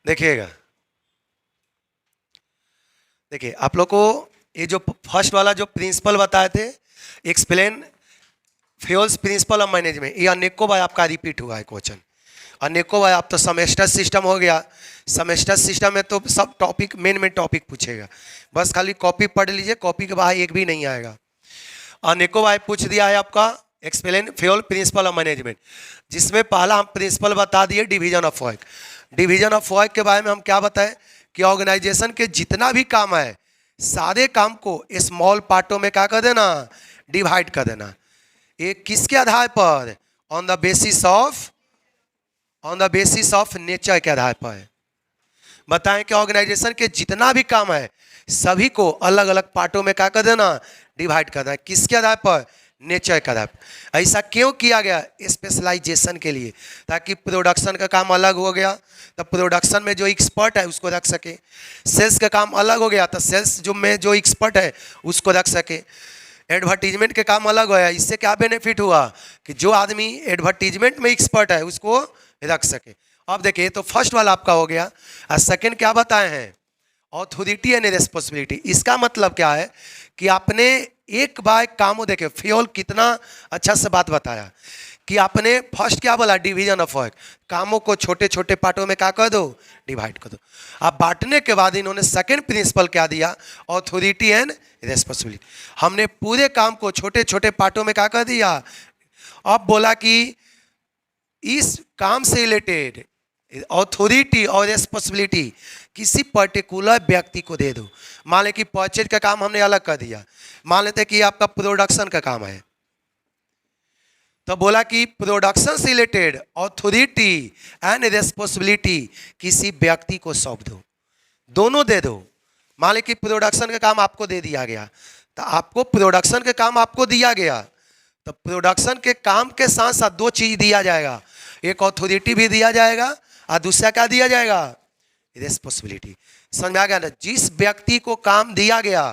देखिएगा, देखिए आप लोग को ये जो फर्स्ट वाला जो प्रिंसिपल बताए थे, explain fuels principle of management, ये अनेकों बार आपका रिपीट हुआ है क्वेश्चन, अनेकों बार। आप तो सेमेस्टर सिस्टम हो गया, सेमेस्टर सिस्टम में तो सब टॉपिक मेन टॉपिक पूछेगा, बस खाली कॉपी पढ़ लीजिए, कॉपी के बाहर एक भी नहीं आएगा। अनेकों बार पूछ दिया है आपका explain fuel principle of management, जिसमें पहला हम प्रिंसिपल बता दिए division of work. Division of work के बारे में हम क्या बताएं कि ऑर्गेनाइजेशन के जितना भी काम है, सारे काम को स्मॉल पार्टों में क्या कर देना, डिवाइड कर देना। ये किसके आधार पर, on the basis of nature के आधार पर। बताएं कि ऑर्गेनाइजेशन के जितना भी काम है सभी को अलग अलग पार्टों में क्या कर देना, डिवाइड कर देना। किसके आधार पर, नेचर के आधार पर। ऐसा क्यों किया गया, स्पेशलाइजेशन के लिए, ताकि प्रोडक्शन का काम अलग हो गया तो प्रोडक्शन में जो एक्सपर्ट है उसको रख सके, सेल्स का काम अलग हो गया तो सेल्स में जो एक्सपर्ट है उसको रख सके, एडवर्टीजमेंट के काम अलग होया, इससे क्या बेनिफिट हुआ कि जो आदमी एडवर्टीजमेंट में एक्सपर्ट है उसको रख सके। अब देखिए तो फर्स्ट वाला आपका हो गया, और सेकंड क्या बताए हैं, ऑथोरिटी एंड रिस्पॉन्सिबिलिटी। इसका मतलब क्या है कि आपने एक बार काम, देखे फ्यूल कितना अच्छा से बात बताया कि आपने फर्स्ट क्या बोला, डिवीजन ऑफ वर्क, कामों को छोटे छोटे पार्टों में क्या कर दो, डिवाइड कर दो। अब बांटने के बाद इन्होंने सेकंड प्रिंसिपल क्या दिया, ऑथोरिटी एंड रिस्पॉन्सिबिलिटी। हमने पूरे काम को छोटे छोटे पार्टों में क्या कर दिया। अब बोला कि इस काम से रिलेटेड ऑथोरिटी और रिस्पॉन्सिबिलिटी किसी पर्टिकुलर व्यक्ति को दे दो। मान लें कि परचेज का काम हमने अलग कर दिया, मान लेते कि आपका प्रोडक्शन का काम है, तो बोला कि प्रोडक्शन से रिलेटेड ऑथोरिटी एंड रिस्पॉन्सिबिलिटी किसी व्यक्ति को सौंप दो, दोनों दे दो। मान लें कि प्रोडक्शन का काम आपको दे दिया गया, तो आपको प्रोडक्शन का काम आपको दिया गया, तो प्रोडक्शन के काम के साथ साथ दो चीज दिया जाएगा, एक ऑथोरिटी भी दिया जाएगा और दूसरा क्या दिया जाएगा, रिस्पॉन्सिबिलिटी। समझ में आ गया ना। जिस व्यक्ति को काम दिया गया,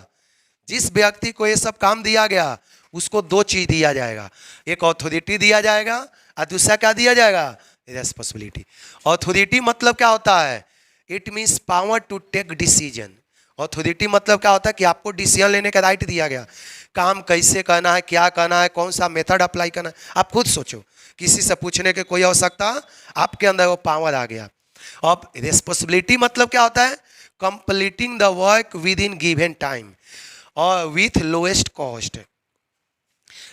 जिस व्यक्ति को ये सब काम दिया गया उसको दो चीज दिया जाएगा, एक ऑथोरिटी दिया जाएगा और दूसरा क्या दिया जाएगा, रिस्पॉन्सिबिलिटी। ऑथोरिटी मतलब क्या होता है, it means power to take decision. Authority मतलब क्या होता है कि आपको डिसीजन लेने का राइट दिया गया, काम कैसे करना है, क्या करना है, कौन सा मेथड अप्लाई करना है, आप खुद सोचो, किसी से पूछने की कोई आवश्यकता, आपके अंदर वो पावर आ गया। अब रिस्पॉन्सिबिलिटी मतलब क्या होता है, completing the work with in given time और विथ लोएस्ट कॉस्ट।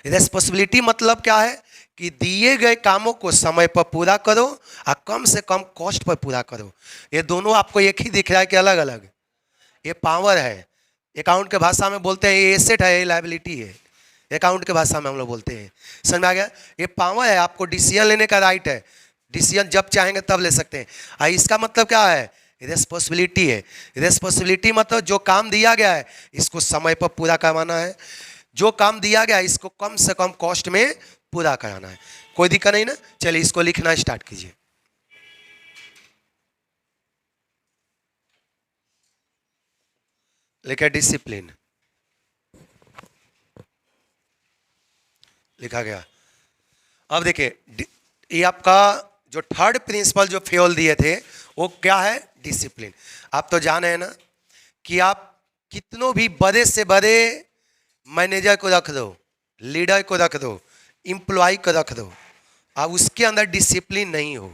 रिस्पॉन्सिबिलिटी मतलब क्या है कि दिए गए कामों को समय पर पूरा करो और कम से कम कॉस्ट पर पूरा करो। ये दोनों आपको एक ही दिख रहा है कि अलग अलग, ये पावर है। अकाउंट के भाषा में बोलते हैं ये एसेट है, ये लायबिलिटी है, अकाउंट के भाषा में हम लोग बोलते हैं। समझ में आ गया, ये पावर है, आपको डिसीजन लेने का राइट है, डिसीजन जब चाहेंगे तब ले सकते हैं। और इसका मतलब क्या है, रिस्पॉन्सिबिलिटी है। रिस्पॉन्सिबिलिटी मतलब जो काम दिया गया है इसको समय पर पूरा करवाना है, जो काम दिया गया है इसको कम से कम कॉस्ट में पूरा कराना है। कोई दिक्कत नहीं ना। चलिए इसको लिखना स्टार्ट कीजिए। लिखा डिसिप्लिन, लिखा गया। अब देखिए ये आपका जो थर्ड प्रिंसिपल जो फ्यूल दिए थे वो क्या है, डिसिप्लिन। आप तो जाने हैं ना कि आप कितनों भी बड़े से बड़े मैनेजर को रख दो, लीडर को रख दो, एम्प्लॉय को रख दो, अब उसके अंदर डिसिप्लिन नहीं हो,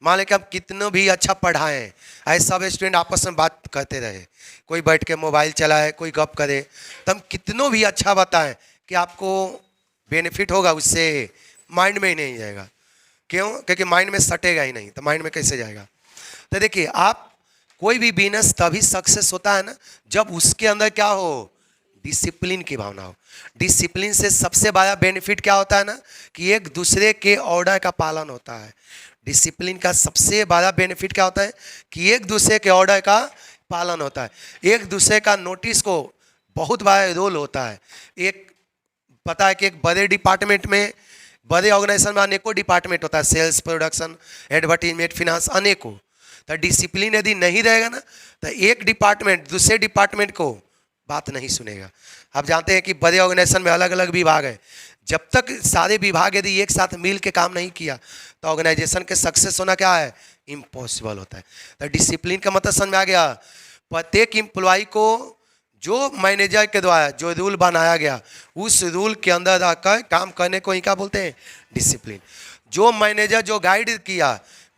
मान लें कि आप कितनों भी अच्छा पढ़ाएं, ऐसे सब स्टूडेंट आपस में बात करते रहे, कोई बैठ के मोबाइल चलाए, कोई गप करे, तो हम कितनों भी अच्छा बताएं कि आपको बेनिफिट होगा उससे, माइंड में ही नहीं जाएगा। क्यों, क्योंकि माइंड में सटेगा ही नहीं, तो माइंड में कैसे जाएगा। तो देखिए आप कोई भी बिजनेस तभी सक्सेस होता है ना जब उसके अंदर क्या हो, डिसिप्लिन की भावना हो। डिसिप्लिन से सबसे बड़ा बेनिफिट क्या होता है ना कि एक दूसरे के ऑर्डर का पालन होता है। डिसिप्लिन का सबसे बड़ा बेनिफिट क्या होता है कि एक दूसरे के ऑर्डर का पालन होता है, एक दूसरे का नोटिस को बहुत बड़ा रोल होता है। एक पता है कि एक बड़े डिपार्टमेंट में, बड़े ऑर्गेनाइजेशन में अनेकों डिपार्टमेंट होता है, सेल्स, प्रोडक्शन, एडवर्टीजमेंट, फिनांस, अनेकों। तो डिसिप्लिन यदि नहीं रहेगा ना तो एक डिपार्टमेंट दूसरे डिपार्टमेंट को बात नहीं सुनेगा। आप जानते हैं कि बड़े ऑर्गेनाइजेशन में अलग अलग विभाग है, जब तक सारे विभाग यदि एक साथ मिल के काम नहीं किया तो ऑर्गेनाइजेशन के सक्सेस होना क्या है, इम्पॉसिबल होता है। तो डिसिप्लिन का मतलब समझ में आ गया। प्रत्येक एम्प्लॉय को जो मैनेजर के द्वारा जो रूल बनाया गया उस रूल के अंदर रहकर काम करने को ही क्या बोलते हैं, डिसिप्लिन। जो मैनेजर जो गाइड किया,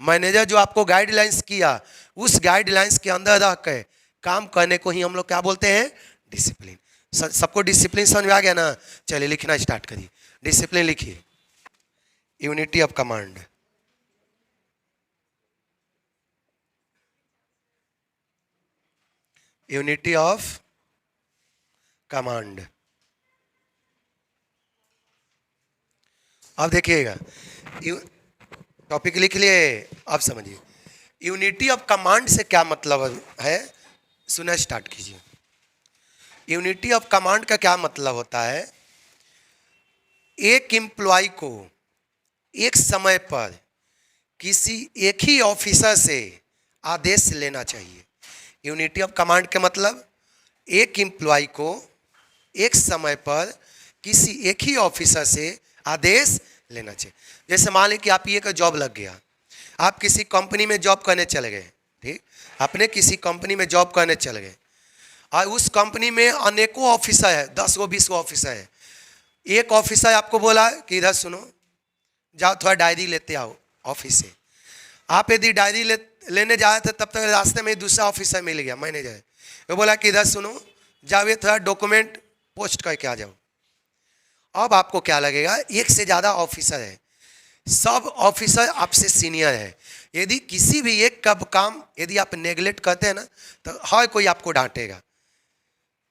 मैनेजर जो आपको गाइडलाइंस किया, उस गाइडलाइंस के अंदर रहकर काम करने को ही हम लोग क्या बोलते हैं, डिसिप्लिन। सबको डिसिप्लिन समझ में आ गया ना? चलिए लिखना स्टार्ट करिए। डिसिप्लिन लिखिए, unity of command. Unity of command. अब देखिएगा, टॉपिक लिख लिए, अब समझिए यूनिटी ऑफ कमांड से क्या मतलब है। सुनना स्टार्ट कीजिए। यूनिटी ऑफ कमांड का क्या मतलब होता है, एक एम्प्लॉय को एक समय पर किसी एक ही ऑफिसर से आदेश लेना चाहिए। यूनिटी ऑफ कमांड के मतलब एक एम्प्लॉय को एक समय पर किसी एक ही ऑफिसर से आदेश लेना चाहिए। जैसे मान लीजिए कि आप ये का जॉब लग गया, आप किसी कंपनी में जॉब करने चले गए, ठीक, आपने किसी कंपनी में जॉब करने चले गए और उस कंपनी में अनेकों ऑफिसर है, 10 गो 20 गो ऑफिसर है। एक ऑफिसर आपको बोला कि इधर सुनो, जाओ थोड़ा डायरी लेते आओ ऑफिस से। आप यदि डायरी लेने जा रहे थे तब तक रास्ते में दूसरा ऑफिसर मिल गया, मैनेजर, वो बोला कि इधर सुनो, जाओ ये थोड़ा डॉक्यूमेंट पोस्ट करके आ जाओ। अब आपको क्या लगेगा, एक से ज़्यादा ऑफिसर है, सब ऑफिसर आपसे सीनियर है। यदि किसी भी एक का काम यदि आप नेगलेक्ट करते हैं ना तो हर कोई आपको डांटेगा,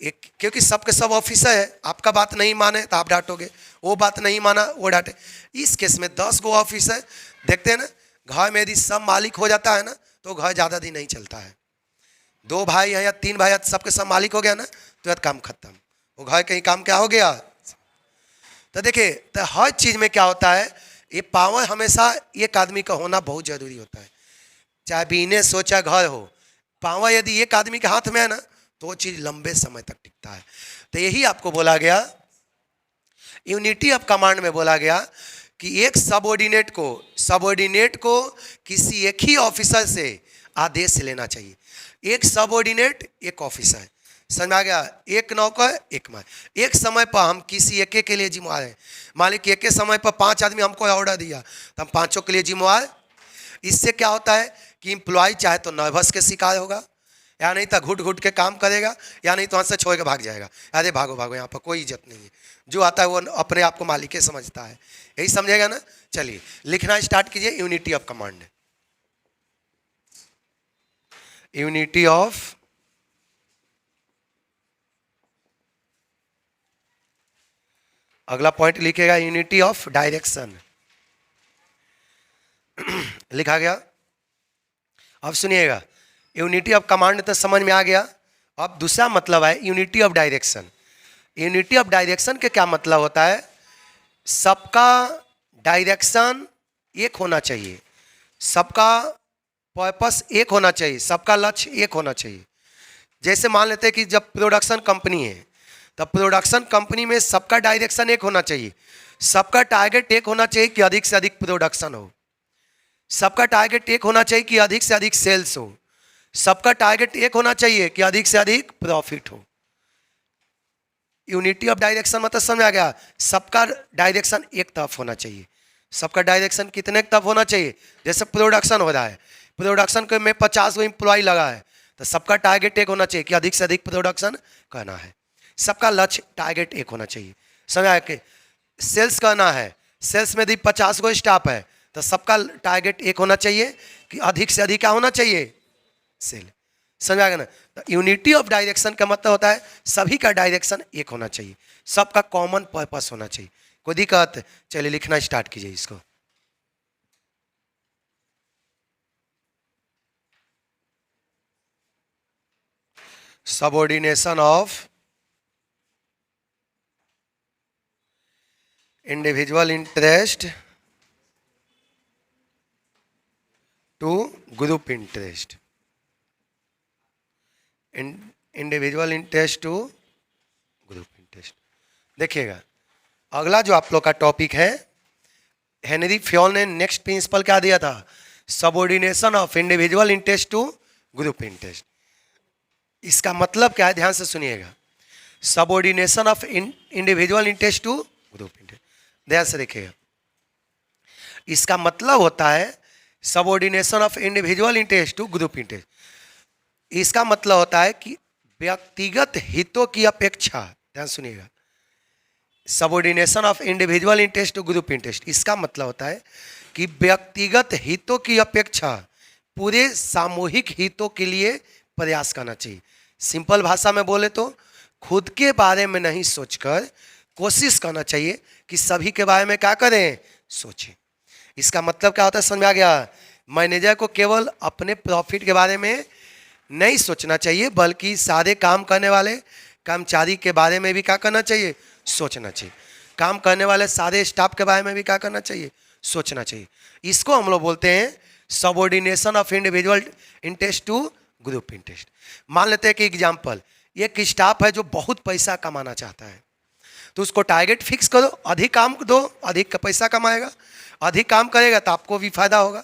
एक क्योंकि सबके सब ऑफिसर है। आपका बात नहीं माने तो आप डांटोगे, वो बात नहीं माना वो डांटे। इस केस में 10 गो ऑफिसर, देखते हैं ना, घर में यदि सब मालिक हो जाता है ना तो घर ज़्यादा दिन नहीं चलता है। 2 भाई है या 3 भाई है, सबके सब मालिक हो गया ना तो काम खत्म, वो घर कहीं काम क्या हो गया। तो देखिए, तो हर चीज़ में क्या होता है, ये पावर हमेशा एक आदमी का होना बहुत जरूरी होता है। चाहे बिजनेस हो चाहे घर हो, पावर यदि एक आदमी के हाथ में है ना तो वो चीज़ लंबे समय तक टिकता है। तो यही आपको बोला गया, यूनिटी ऑफ कमांड में बोला गया कि एक सबऑर्डिनेट को किसी एक ही ऑफिसर से आदेश लेना चाहिए। एक सबऑर्डिनेट एक ऑफिसर, समझ में आ गया, एक नौकर एक मालिक। एक समय पर हम किसी एक के लिए जिम्मेवार हैं। मालिक एक समय पर 5 आदमी हमको ऑर्डर दिया तो हम 5 के लिए जिम्मेवार। इससे क्या होता है कि एम्प्लॉय चाहे तो नर्वस के शिकार होगा, या नहीं तो घुट घुट के काम करेगा, या नहीं तो वहाँ से छोड़ के भाग जाएगा, अरे भागो भागो यहाँ पर कोई इज्जत नहीं है। जो आता है वो अपने आप को मालिक समझता है, यही समझेगा ना। चलिए लिखना स्टार्ट कीजिए, unity of command. Unity of अगला पॉइंट लिखेगा यूनिटी ऑफ डायरेक्शन। लिखा गया। अब सुनिएगा, यूनिटी ऑफ कमांड तो समझ में आ गया। अब दूसरा मतलब है unity of direction. Unity of direction के क्या मतलब होता है, सबका डायरेक्शन एक होना चाहिए, सबका पर्पस एक होना चाहिए, सबका लक्ष्य एक होना चाहिए। जैसे मान लेते हैं कि जब प्रोडक्शन कंपनी है तब प्रोडक्शन कंपनी में सबका डायरेक्शन एक होना चाहिए, सबका टारगेट एक होना चाहिए कि अधिक से अधिक प्रोडक्शन हो, सबका टारगेट एक होना चाहिए कि अधिक से अधिक सेल्स हो, सबका टारगेट एक होना चाहिए कि अधिक से अधिक प्रॉफिट हो। यूनिटी ऑफ डायरेक्शन मतलब समझ आ गया, सबका डायरेक्शन एक तरफ होना चाहिए। सबका डायरेक्शन कितने तरफ होना चाहिए, जैसे प्रोडक्शन हो रहा है, प्रोडक्शन के में 50 गो एम्प्लॉय लगा है तो सबका टारगेट एक होना चाहिए कि अधिक से अधिक प्रोडक्शन करना है। सबका लक्ष्य टारगेट एक होना चाहिए। समझ आया कि सेल्स करना है, सेल्स में यदि 50 गो स्टाफ है तो सबका टारगेट एक होना चाहिए कि अधिक से अधिक क्या होना चाहिए, सेल। समझ आ गया ना। तो यूनिटी ऑफ डायरेक्शन का मतलब होता है सभी का डायरेक्शन एक होना चाहिए, सबका कॉमन पर्पस होना चाहिए। कोई दिक्कत? चलिए लिखना स्टार्ट कीजिए इसको। Subordination of individual interest to group interest, individual interest to group interest. देखिएगा, अगला जो आप लोग का टॉपिक है, हेनरी फ्योल ने नेक्स्ट प्रिंसिपल क्या दिया था? Subordination of individual interest to group interest. इसका मतलब क्या है, ध्यान से सुनिएगा। Subordination of individual interest to group interest, ध्यान से देखिएगा। इसका मतलब होता है subordination of individual interest to group interest. इसका मतलब होता है कि व्यक्तिगत हितों की अपेक्षा, ध्यान सुनिएगा, subordination of individual interest to group interest, इसका मतलब होता है कि व्यक्तिगत हितों की अपेक्षा पूरे सामूहिक हितों के लिए प्रयास करना चाहिए। सिंपल भाषा में बोले तो खुद के बारे में नहीं सोचकर कोशिश करना चाहिए कि सभी के बारे में क्या करें, सोचें। इसका मतलब क्या होता है, समझ में आ गया? मैनेजर को केवल अपने प्रॉफिट के बारे में नहीं सोचना चाहिए, बल्कि सारे काम करने वाले कर्मचारी के बारे में भी क्या करना चाहिए, सोचना चाहिए। काम करने वाले सारे स्टाफ के बारे में भी क्या करना चाहिए, सोचना चाहिए। इसको हम लोग बोलते हैं subordination of individual interest to group interest. मान लेते हैं कि एग्जाम्पल, एक स्टाफ है जो बहुत पैसा कमाना चाहता है, तो उसको टारगेट फिक्स करो, अधिक काम दो, अधिक पैसा कमाएगा। अधिक काम करेगा तो आपको भी फायदा होगा,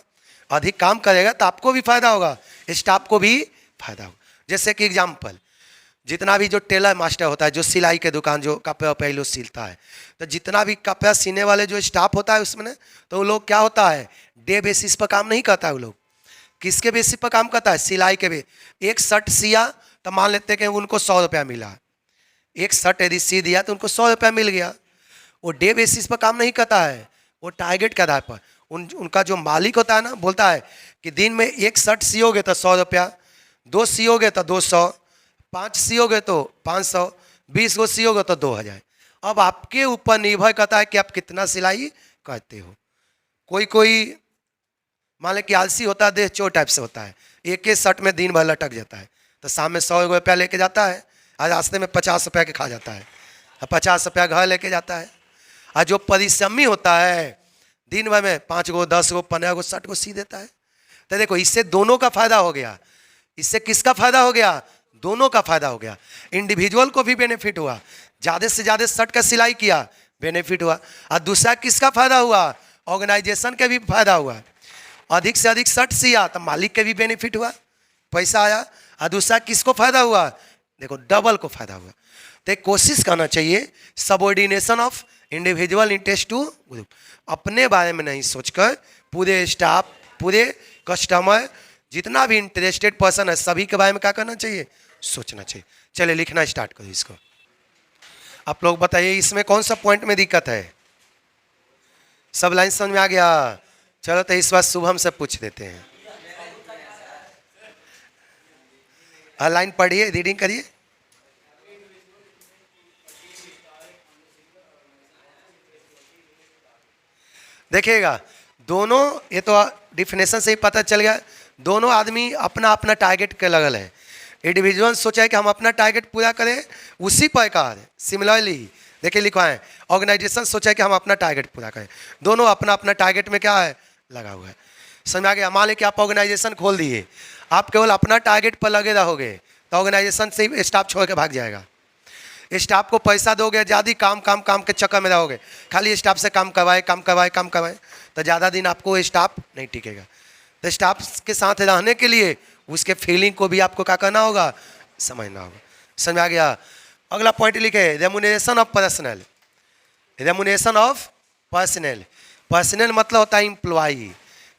अधिक काम करेगा तो आपको भी फायदा होगा, स्टाफ को भी फायदा होगा। जैसे कि एग्जाम्पल, जितना भी जो टेलर मास्टर होता है, जो सिलाई के दुकान जो कपड़ा पहले सिलता है, तो जितना भी कपड़ा सीने वाले जो स्टाफ होता है उसमें, तो वो लोग क्या होता है, डे बेसिस पर काम नहीं करता है। वो लोग किसके बेसिस पर काम करता है, सिलाई के एक शर्ट सिया तो मान लेते हैं कि उनको 100 रुपया मिला, एक शर्ट यदि सी दिया तो उनको 100 रुपया मिल गया। वो डे बेसिस पर काम नहीं करता है, वो टारगेट के आधार पर उनका जो मालिक होता है ना, बोलता है कि दिन में एक शर्ट सियोगे तो 100 रुपया, 2 सियोगे तो 200, 5 सियोगे तो 500, 20 को सियोगे तो 2000। अब आपके ऊपर निर्भर करता है कि आप कितना सिलाई करते हो। कोई कोई मान लें कि आलसी होता है, देह चोर टाइप से होता है, एक एक शर्ट में दिन भर लटक जाता है, तो शाम में 100 रुपया लेके जाता है, आज रास्ते में 50 रुपया के खा जाता है, 50 रुपया घर लेके जाता है। और जो परिश्रमी होता है दिन भर में 5 गो 10 गो 15 गो 60 गो सी देता है। तो देखो, इससे दोनों का फायदा हो गया। इससे किसका फायदा हो गया, दोनों का फायदा हो गया। इंडिविजुअल को भी बेनिफिट हुआ, ज़्यादा से ज़्यादा शर्ट का सिलाई किया, बेनिफिट हुआ। और दूसरा किसका फायदा हुआ, ऑर्गेनाइजेशन के भी फायदा हुआ। अधिक से अधिक शर्ट सिया तो मालिक के भी बेनिफिट हुआ, पैसा आया। और दूसरा किसको फायदा हुआ, देखो डबल को फायदा हुआ। तो कोशिश करना चाहिए subordination of individual interest to group, अपने बारे में नहीं सोचकर पूरे स्टाफ, पूरे कस्टमर, जितना भी इंटरेस्टेड पर्सन है, सभी के बारे में क्या करना चाहिए, सोचना चाहिए। चलिए लिखना स्टार्ट करो इसको। आप लोग बताइए इसमें कौन सा पॉइंट में दिक्कत है, सब लाइन समझ में आ गया? चलो तो इस बार शुभम से पूछ देते हैं। लाइन पढ़िए, रीडिंग करिए। देखिएगा, दोनों, ये तो डिफिनेशन से ही पता चल गया, दोनों आदमी अपना अपना टारगेट के लगल है। इंडिविजुअल सोचा है कि हम अपना टारगेट पूरा करें, उसी प्रकार सिमिलरली देखिए लिखा है, ऑर्गेनाइजेशन सोचा है कि हम अपना टारगेट पूरा करें। दोनों अपना अपना टारगेट में क्या है, लगा हुआ है। समझ आ गया? मान लें कि आप ऑर्गेनाइजेशन खोल दिए, आप केवल अपना टारगेट पर लगे रहोगे तो ऑर्गेनाइजेशन से ही स्टाफ छोड़ के भाग जाएगा। स्टाफ को पैसा दोगे, ज़्यादा काम काम काम के चक्कर में रहोगे, खाली स्टाफ से काम करवाए काम करवाए काम करवाए, तो ज़्यादा दिन आपको स्टाफ नहीं टिकेगा। तो स्टाफ के साथ रहने के लिए उसके फीलिंग को भी आपको क्या करना होगा, समझना होगा। समझ आ गया? अगला पॉइंट लिखे, remuneration of personnel. Remuneration of personnel, personnel मतलब होता है एम्प्लॉई,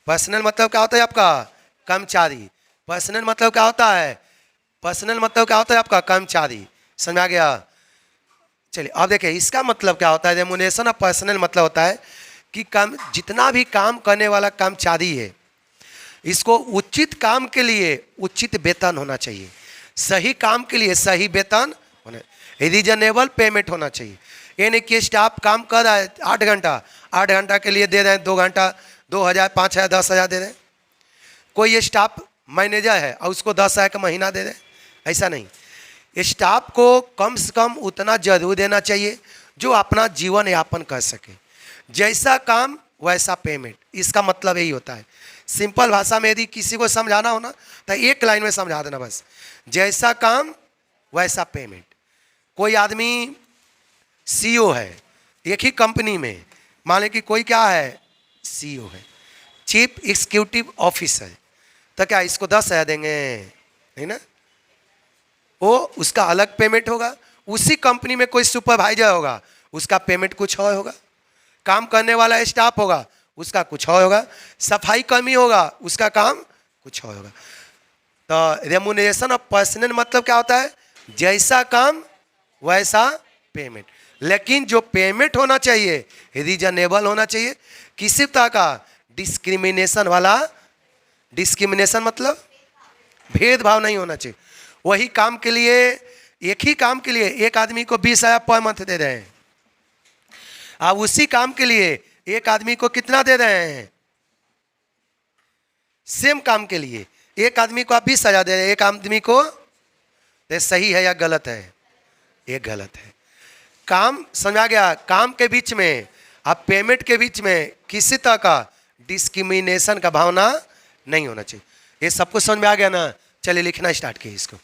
पर्सनल मतलब क्या होता है आपका, कर्मचारी। पर्सनल मतलब क्या होता है, पर्सनल मतलब क्या होता है आपका, कर्मचारी। समझ आ गया? चलिए अब देखिए इसका मतलब क्या होता है। रेमुनेरेशन ऑफ पर्सनल मतलब होता है कि काम, जितना भी काम करने वाला कर्मचारी है, इसको उचित काम के लिए उचित वेतन होना चाहिए, सही काम के लिए सही वेतन होना, रीजनेबल पेमेंट होना चाहिए। ये नहीं कि स्टाफ काम कर रहा है 8 घंटा, 8 घंटा के लिए दे रहे हैं 2 घंटा 2000 5000 10,000 दे रहे हैं। कोई ये स्टाफ मैनेजर है और उसको 10,000 का महीना दे रहे हैं, ऐसा नहीं। स्टाफ को कम से कम उतना जरूर देना चाहिए जो अपना जीवन यापन कर सके। जैसा काम वैसा पेमेंट, इसका मतलब यही होता है। सिंपल भाषा में यदि किसी को समझाना हो ना तो एक लाइन में समझा देना बस, जैसा काम वैसा पेमेंट। कोई आदमी सीईओ है, एक ही कंपनी में मान लें कि कोई क्या है, सीईओ है, चीफ एग्जीक्यूटिव ऑफिसर, तो क्या इसको 10,000 देंगे? नहीं ना, वो उसका अलग पेमेंट होगा। उसी कंपनी में कोई सुपरवाइजर होगा, उसका पेमेंट कुछ और होगा। काम करने वाला स्टाफ होगा, उसका कुछ और होगा। सफाई कर्मी होगा, उसका काम कुछ और होगा। तो रेम्यूनरेशन ऑफ पर्सनल मतलब क्या होता है? जैसा काम वैसा पेमेंट। लेकिन जो पेमेंट होना चाहिए रीजनेबल होना चाहिए, किसी तरह का डिस्क्रिमिनेशन वाला, डिस्क्रिमिनेशन मतलब भेदभाव नहीं होना चाहिए। वही काम के लिए, एक ही काम के लिए एक आदमी को 20,000 पर मंथ दे रहे हैं, अब उसी काम के लिए एक आदमी को कितना दे रहे हैं? सेम काम के लिए एक आदमी को आप 20,000 दे रहे हैं, एक आदमी को। ये सही है या गलत है? ये गलत है। काम समझा गया? काम के बीच में, आप पेमेंट के बीच में किसी तरह का डिस्क्रिमिनेशन का भावना नहीं होना चाहिए। ये सब कुछ समझ में आ गया ना? चलिए लिखना स्टार्ट कीजिए इसको।